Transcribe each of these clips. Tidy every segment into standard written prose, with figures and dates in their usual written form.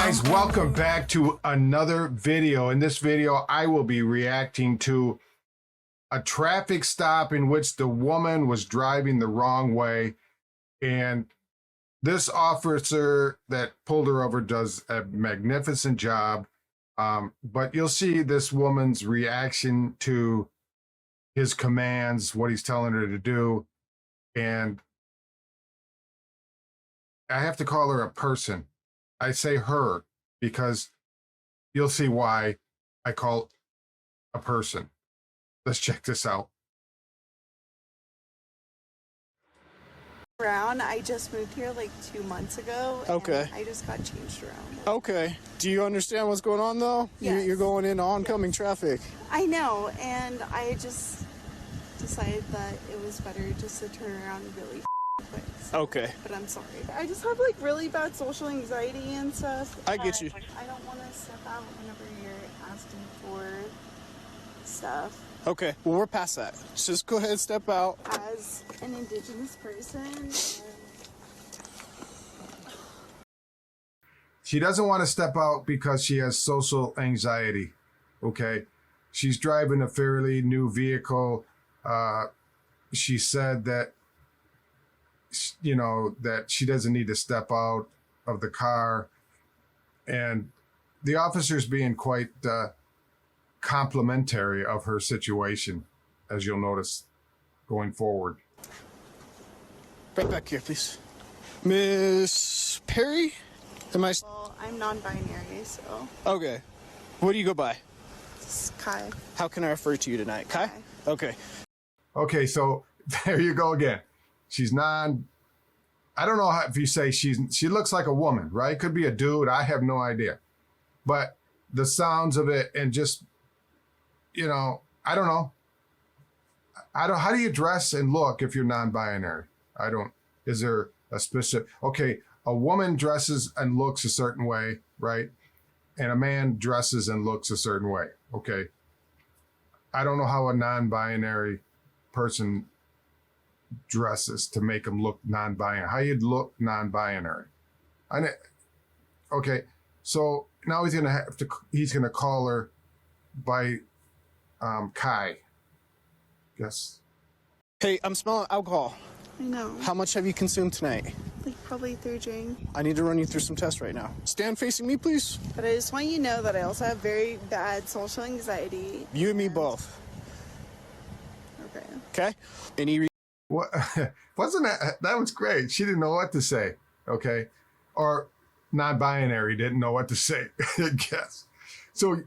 guys, welcome back to another video. In this video, I will be reacting to a traffic stop in which the woman was driving the wrong way. And this officer that pulled her over does a magnificent job. But you'll see this woman's reaction to his commands, what he's telling her to do. And I have to call her a person. I say her because you'll see why I call a person. Let's check this out. I just moved here like 2 months ago. Okay. I just got changed around. Okay. Do you understand what's going on though? Yes. You're going into oncoming traffic. I know, and I just decided that it was better just to turn around really quick. So, Okay. but I'm sorry. I just have like really bad social anxiety and stuff. I get you. I don't want to step out whenever you're asking for stuff. Okay. Well, we're past that. Just go ahead, step out. As an Indigenous person. She doesn't want to step out because she has social anxiety, okay? She's driving a fairly new vehicle. She said that, you know, that she doesn't need to step out of the car. And the officer's being quite complimentary of her situation, as you'll notice going forward. Right back here, please. Miss Perry? Am I? Well, I'm non-binary, so. Okay. What do you go by? It's Kai. How can I refer to you tonight? Kai? Kai. Okay. Okay, so there you go again. She's I don't know how, if you say she looks like a woman, right? Could be a dude. I have no idea. But the sounds of it and just, you know, I don't know. How do you dress and look if you're non-binary? Is there a specific, okay, a woman dresses and looks a certain way, right? And a man dresses and looks a certain way, okay? I don't know how a non-binary person dresses to make them look non-binary. How you'd look non-binary. Okay, so now he's gonna call her by Kai. Yes. Hey, I'm smelling alcohol. I know. How much have you consumed tonight? Like probably 3 drink. I need to run you through some tests right now. Stand facing me, please. But I just want you to know that I also have very bad social anxiety. You and me both. Okay. Okay? Any What wasn't that was great. She didn't know what to say, okay? Or non-binary didn't know what to say, I guess. So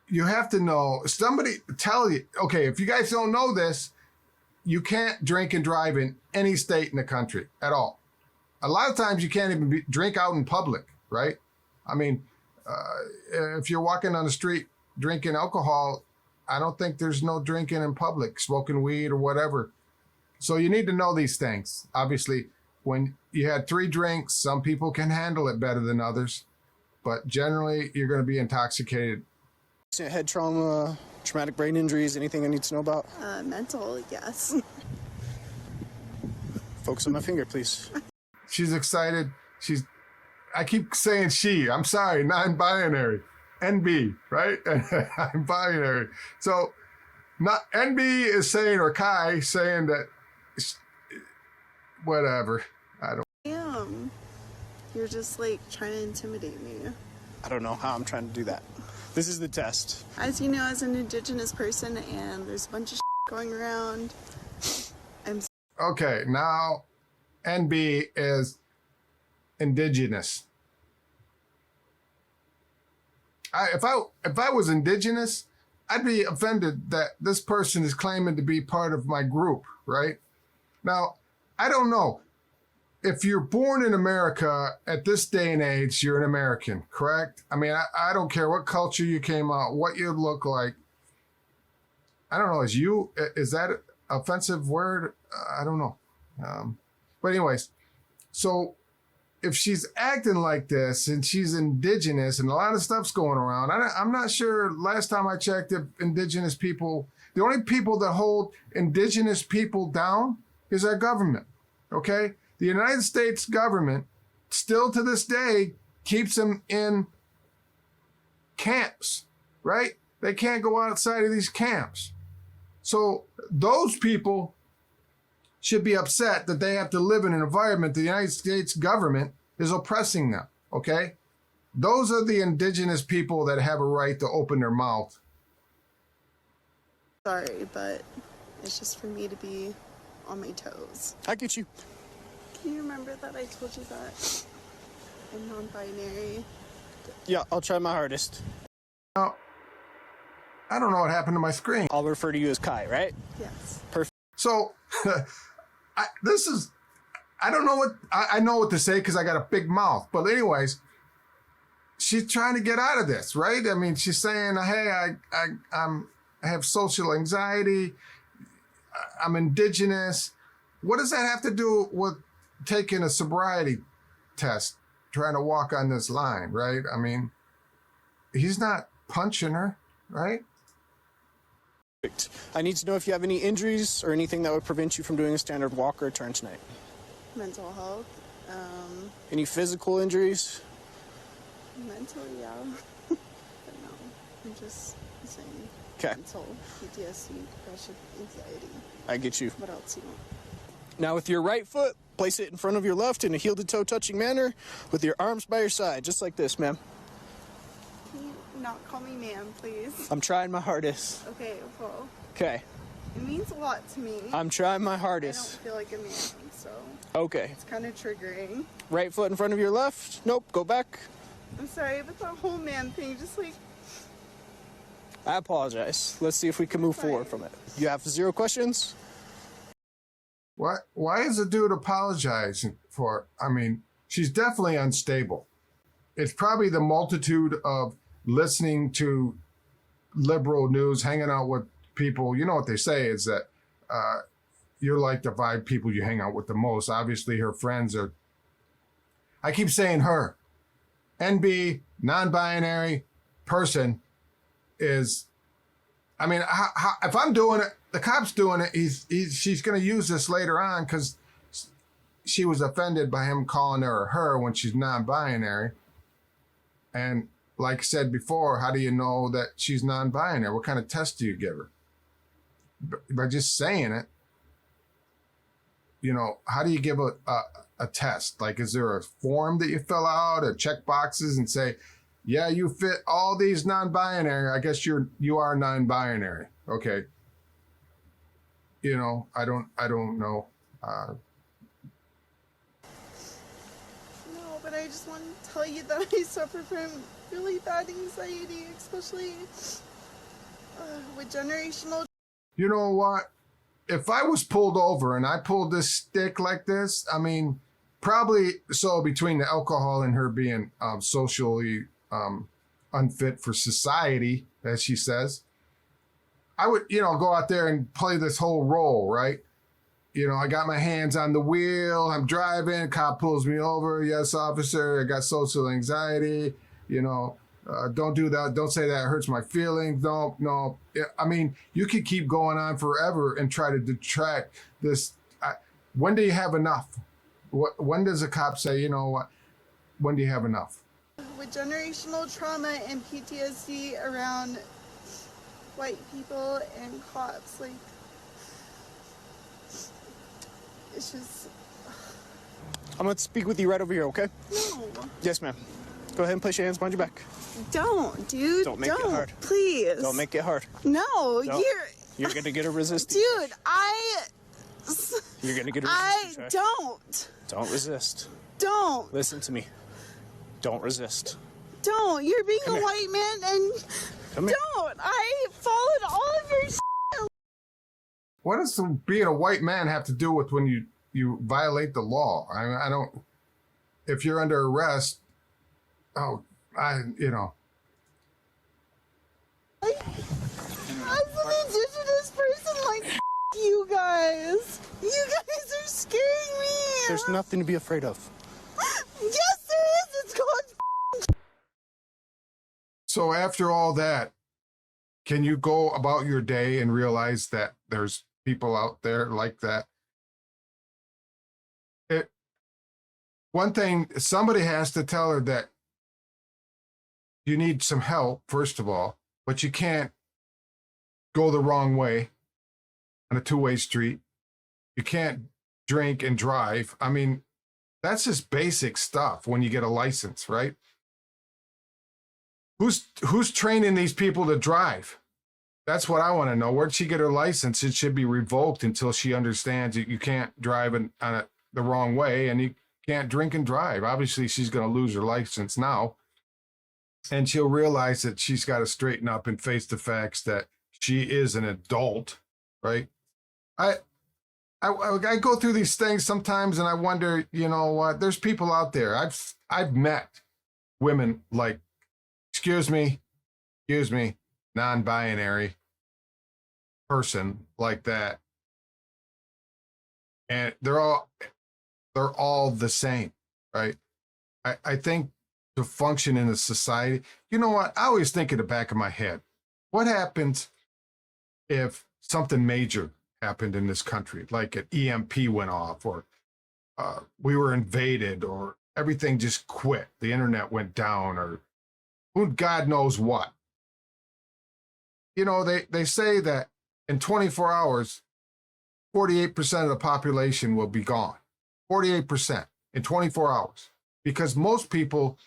you have to know, somebody tell you, okay, if you guys don't know this, you can't drink and drive in any state in the country at all. A lot of times you can't even drink out in public, right? I mean, if you're walking on the street drinking alcohol, I don't think there's no drinking in public, smoking weed or whatever. So you need to know these things. Obviously, when you had 3 drinks, some people can handle it better than others, but generally you're going to be intoxicated. head trauma, traumatic brain injuries, anything I need to know about? Mental, yes. Focus on my finger, please. She's excited. I keep saying she, I'm sorry, non-binary. NB, right? I'm binary. So not NB is saying, or Kai saying that, whatever. I don't. Damn. You're just like trying to intimidate me. I don't know how I'm trying to do that. This is the test. As you know, as an Indigenous person, and there's a bunch of going around. Okay, now NB is Indigenous. If I was Indigenous, I'd be offended that this person is claiming to be part of my group, right? Now, I don't know. If you're born in America at this day and age, you're an American, correct? I mean, I don't care what culture you came out, what you look like. I don't know, is that an offensive word? I don't know. But anyways, so if she's acting like this and she's Indigenous and a lot of stuff's going around, I'm not sure, last time I checked, if Indigenous people, the only people that hold Indigenous people down is our government, okay? The United States government still to this day keeps them in camps, right? They can't go outside of these camps. So those people should be upset that they have to live in an environment the United States government is oppressing them, okay? Those are the indigenous people that have a right to open their mouth. Sorry, but it's just for me to be on my toes. I get you. Can you remember that I told you that I'm non-binary? Yeah, I'll try my hardest. Now, I don't know what happened to my screen. I'll refer to you as Kai, right? Yes. Perfect. So I don't know what, I know what to say because I got a big mouth. But anyways, she's trying to get out of this, right? I mean, she's saying, hey, I have social anxiety. I'm indigenous. What does that have to do with taking a sobriety test, trying to walk on this line, right? I mean, he's not punching her, right? I need to know if you have any injuries or anything that would prevent you from doing a standard walk or turn tonight. Mental health. Any physical injuries? Mental, yeah. But no, I'm just saying. Okay. Mental, PTSD, depression, anxiety. I get you. What else you want? Now with your right foot, place it in front of your left in a heel-to-toe touching manner with your arms by your side, just like this, ma'am. Can you not call me ma'am, please? I'm trying my hardest. Okay, well, Okay. it means a lot to me. I'm trying my I don't hardest. feel like a man, so Okay. it's kind of triggering. Right foot in front of your left. Nope, go back. I'm sorry, but the whole man thing, just like, I apologize. Let's see if we can move forward from it. You have 0 questions? Why is the dude apologizing for? I mean, she's definitely unstable. It's probably the multitude of listening to liberal news, hanging out with people. You know what they say is that you're like the 5 people you hang out with the most. Obviously, her friends are. I keep saying her. NB, non-binary person is. I mean, if I'm doing it, the cop's doing it. She's going to use this later on because she was offended by him calling her when she's non-binary. And like I said before, how do you know that she's non-binary? What kind of test do you give her? By just saying it, you know, how do you give a test? Like, is there a form that you fill out or check boxes and say, yeah, you fit all these non-binary. I guess you are non-binary. Okay. You know, I don't know. no, but I just want to tell you that I suffer from really bad anxiety, especially with generational. You know what? If I was pulled over and I pulled this stick like this, I mean, probably so between the alcohol and her being socially unfit for society, as she says, I would, you know, go out there and play this whole role, right? You know, I got my hands on the wheel, I'm driving, cop pulls me over, yes, officer, I got social anxiety, you know, don't do that, don't say that, it hurts my feelings, no. I mean, you could keep going on forever and try to detract this. When do you have enough? When does a cop say, you know what, when do you have enough? With generational trauma and PTSD around white people and cops, like, it's just, I'm going to speak with you right over here, okay? no. Yes, ma'am. Go ahead and place your hands behind your back. Don't, dude. Don't make it hard. Please. Don't make it hard. No, Don't. You're going to get a resistance. Dude, You're going to get a I resistance. don't. Don't resist. Don't. Listen to me. Don't resist. Don't. You're being Come a here. white man and Come here. don't. I followed all of your shit. What does being a white man have to do with when you violate the law? I don't. If you're under arrest, you know. As an indigenous person, like, you guys. You guys are scaring me. There's nothing to be afraid of. Yes, there is. It's called. So after all that, can you go about your day and realize that there's people out there like that? One thing, somebody has to tell her that you need some help, first of all, but you can't go the wrong way on a two-way street. You can't drink and drive. I mean, that's just basic stuff when you get a license, right? Who's training these people to drive? That's what I want to know. Where'd she get her license? It should be revoked until she understands that you can't drive the wrong way and you can't drink and drive. Obviously, she's going to lose her license now. And she'll realize that she's got to straighten up and face the facts that she is an adult, right? I go through these things sometimes and I wonder, you know what? There's people out there. I've met women like, excuse me, non-binary person like that. And they're all the same, right? I think to function in a society, you know what? I always think in the back of my head, what happens if something major happened in this country, like an EMP went off, or we were invaded, or everything just quit, the internet went down, or who God knows what. You know, they say that in 24 hours, 48% of the population will be gone. 48% in 24 hours. Because most people,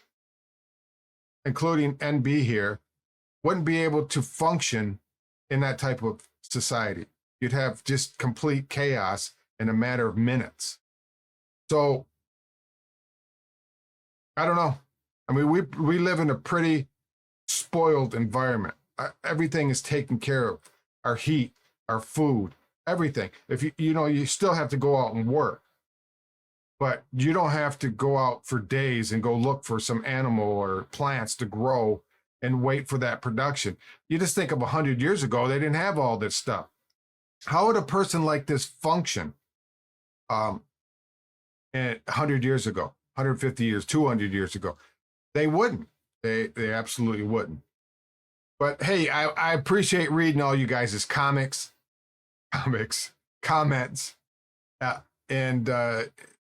including NB here, wouldn't be able to function in that type of society. You'd have just complete chaos in a matter of minutes. So, I don't know. I mean, we live in a pretty spoiled environment. Everything is taken care of. Our heat, our food, everything. If you still have to go out and work, but you don't have to go out for days and go look for some animal or plants to grow and wait for that production. You just think of 100 years ago, they didn't have all this stuff. How would a person like this function 100 years ago, 150 years, 200 years ago? They wouldn't. They absolutely wouldn't. But hey, I appreciate reading all you guys' comments. And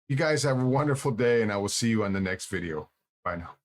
you guys have a wonderful day, and I will see you on the next video. Bye now.